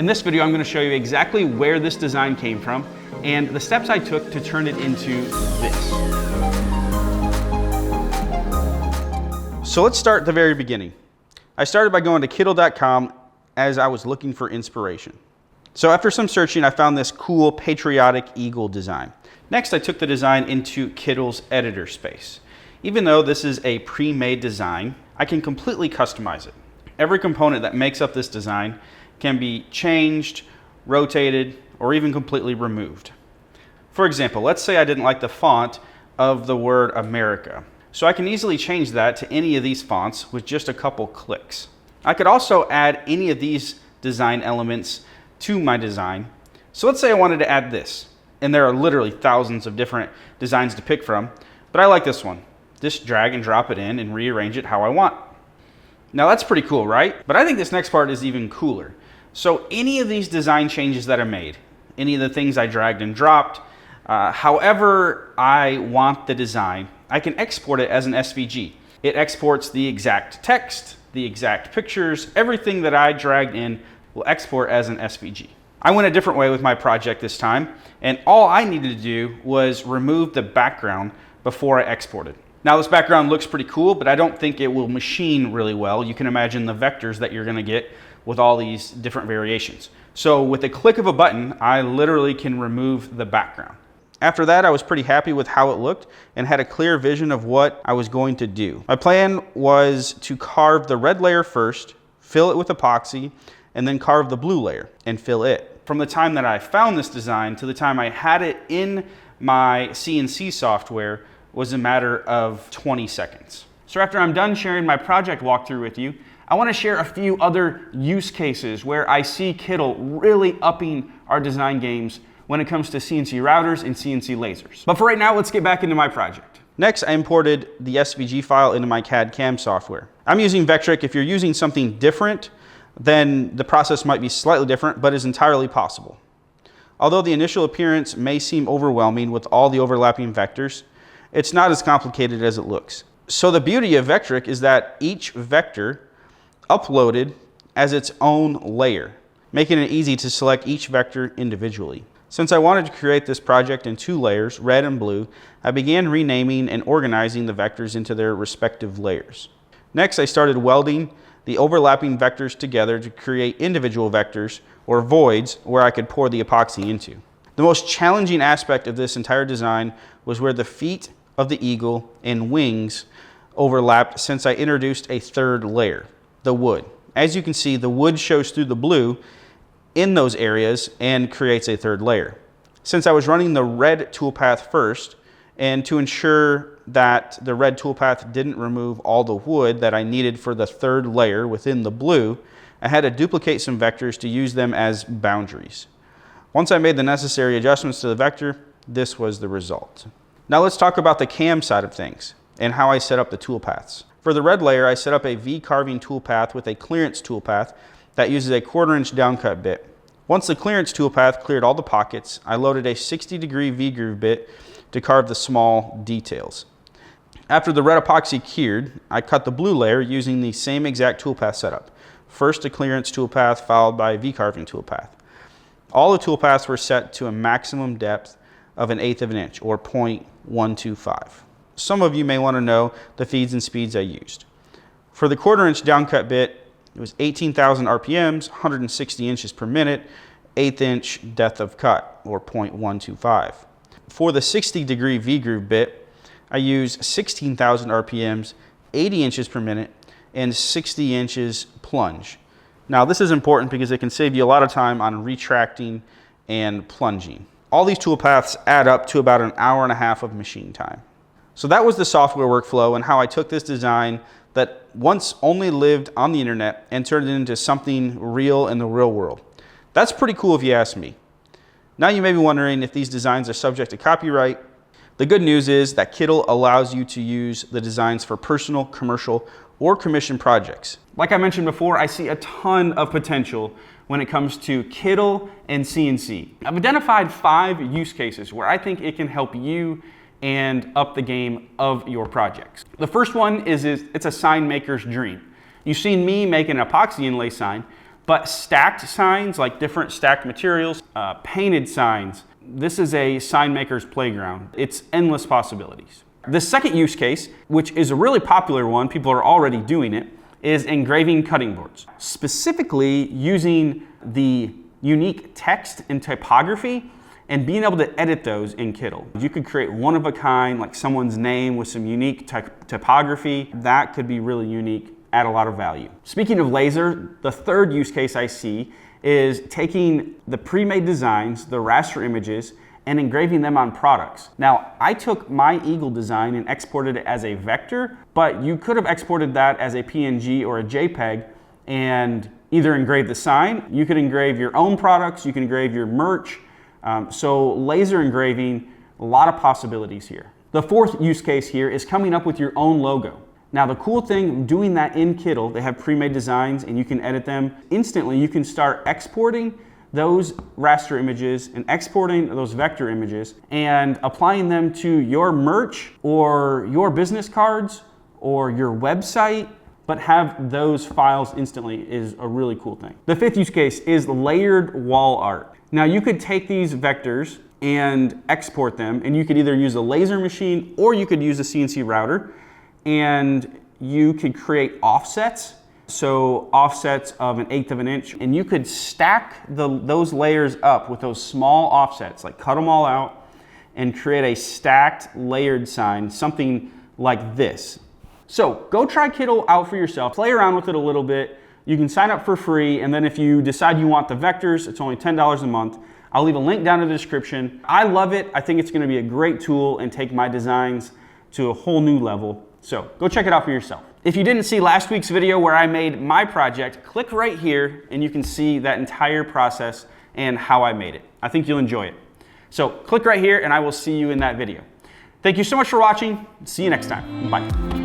In this video, I'm going to show you exactly where this design came from and the steps I took to turn it into this. So let's start at the very beginning. I started by going to kittl.com as I was looking for inspiration. So after some searching, I found this cool patriotic eagle design. Next, I took the design into Kittl's editor space. Even though this is a pre-made design, I can completely customize it. Every component that makes up this design can be changed, rotated, or even completely removed. For example, let's say I didn't like the font of the word America. So I can easily change that to any of these fonts with just a couple clicks. I could also add any of these design elements to my design. So let's say I wanted to add this. And there are literally thousands of different designs to pick from, but I like this one. Just drag and drop it in and rearrange it how I want. Now that's pretty cool, right? But I think this next part is even cooler. So any of these design changes that I made, any of the things I dragged and dropped, however I want the design, I can export it as an SVG. It exports the exact text, the exact pictures, everything that I dragged in will export as an SVG. I went a different way with my project this time, and all I needed to do was remove the background before I exported. Now this background looks pretty cool, but I don't think it will machine really well. You can imagine the vectors that you're gonna get with all these different variations. So with a click of a button, I literally can remove the background. After that, I was pretty happy with how it looked and had a clear vision of what I was going to do. My plan was to carve the red layer first, fill it with epoxy, and then carve the blue layer and fill it. From the time that I found this design to the time I had it in my CNC software was a matter of 20 seconds. So after I'm done sharing my project walkthrough with you, I want to share a few other use cases where I see Kittl really upping our design games when it comes to CNC routers and CNC lasers. But for right now, let's get back into my project. Next, I imported the SVG file into my CAD CAM software. I'm using Vectric. If you're using something different, then the process might be slightly different, but is entirely possible. Although the initial appearance may seem overwhelming with all the overlapping vectors, it's not as complicated as it looks. So the beauty of Vectric is that each vector uploaded as its own layer, making it easy to select each vector individually. Since I wanted to create this project in 2 layers, red and blue, I began renaming and organizing the vectors into their respective layers. Next, I started welding the overlapping vectors together to create individual vectors or voids where I could pour the epoxy into. The most challenging aspect of this entire design was where the feet of the eagle and wings overlapped, since I introduced a 3rd layer, the wood. As you can see, the wood shows through the blue in those areas and creates a 3rd layer. Since I was running the red toolpath first, and to ensure that the red toolpath didn't remove all the wood that I needed for the 3rd layer within the blue, I had to duplicate some vectors to use them as boundaries. Once I made the necessary adjustments to the vector, this was the result. Now let's talk about the CAM side of things and how I set up the toolpaths. For the red layer, I set up a V carving toolpath with a clearance toolpath that uses a 1/4" downcut bit. Once the clearance toolpath cleared all the pockets, I loaded a 60-degree V-groove bit to carve the small details. After the red epoxy cured, I cut the blue layer using the same exact toolpath setup. First a clearance toolpath followed by a V-carving toolpath. All the toolpaths were set to a maximum depth of 1/8 of an inch, or 0.125. Some of you may want to know the feeds and speeds I used. For the 1/4" downcut bit, it was 18,000 RPMs, 160 inches per minute, 1/8 inch depth of cut, or 0.125. For the 60-degree V-groove bit, I used 16,000 RPMs, 80 inches per minute, and 60 inches plunge. Now this is important because it can save you a lot of time on retracting and plunging. All these toolpaths add up to about 1.5 hours of machine time. So that was the software workflow and how I took this design that once only lived on the internet and turned it into something real in the real world. That's pretty cool if you ask me. Now you may be wondering if these designs are subject to copyright. The good news is that Kittl allows you to use the designs for personal, commercial, or commission projects. Like I mentioned before, I see a ton of potential when it comes to Kittl and CNC. I've identified 5 use cases where I think it can help you and up the game of your projects. The first one is it's a sign maker's dream. You've seen me make an epoxy inlay sign. But stacked signs, like different stacked materials, painted signs, this is a sign maker's playground. It's endless possibilities. The second use case, which is a really popular one, people are already doing it, is engraving cutting boards. Specifically using the unique text and typography and being able to edit those in Kittl. You could create one of a kind, like someone's name with some unique typography. That could be really unique, add a lot of value. Speaking of laser, the third use case I see is taking the pre-made designs, the raster images, and engraving them on products. Now, I took my eagle design and exported it as a vector, but you could have exported that as a PNG or a JPEG and either engrave the sign. You could engrave your own products, you can engrave your merch. So laser engraving, a lot of possibilities here. The fourth use case here is coming up with your own logo. Now the cool thing, doing that in Kittl, they have pre-made designs and you can edit them instantly. You can start exporting those raster images and exporting those vector images and applying them to your merch or your business cards or your website, but have those files instantly is a really cool thing. The fifth use case is layered wall art. Now you could take these vectors and export them, and you could either use a laser machine or you could use a CNC router, and you could create offsets. So offsets of 1/8 of an inch, and you could stack those layers up with those small offsets, like cut them all out and create a stacked layered sign, something like this. So go try Kittl out for yourself, play around with it a little bit. You can sign up for free, and then if you decide you want the vectors, it's only $10 a month. I'll leave a link down in the description. I love it. I think it's gonna be a great tool and take my designs to a whole new level. So go check it out for yourself. If you didn't see last week's video where I made my project, click right here and you can see that entire process and how I made it. I think you'll enjoy it. So click right here and I will see you in that video. Thank you so much for watching. See you next time. Bye.